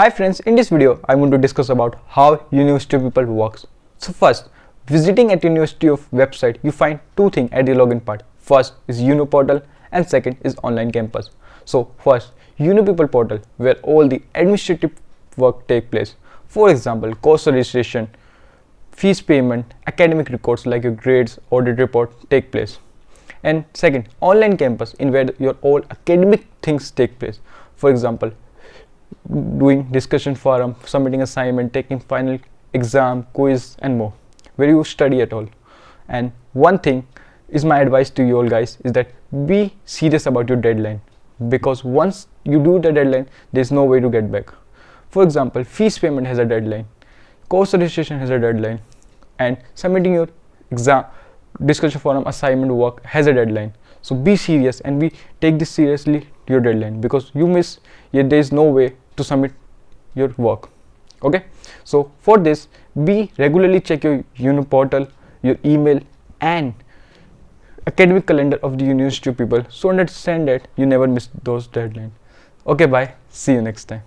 Hi friends, in this video I'm going to discuss about how University of People works. So first, visiting at University of website, you find two things at the login part. First is Uopeople and second is online campus. So first, Uopeople portal where all the administrative work take place. For example, course registration, fees payment, academic records like your grades, audit report take place. And second, online campus in where your all academic things take place. For example, doing discussion forum, submitting assignment, taking final exam, quiz and more, where you study at all. And one thing is my advice to you all guys is that be serious about your deadline, because once you do the deadline there's no way to get back. For example, fees payment has a deadline, course registration has a deadline, and submitting your exam, discussion forum, assignment work has a deadline. So be serious and take this seriously, your deadline, because you miss, yet there is no way to submit your work. Okay, so for this, be regularly check your Uopeople, your email and academic calendar of the University of People, so understand that you never miss those deadlines. Okay, bye, see you next time.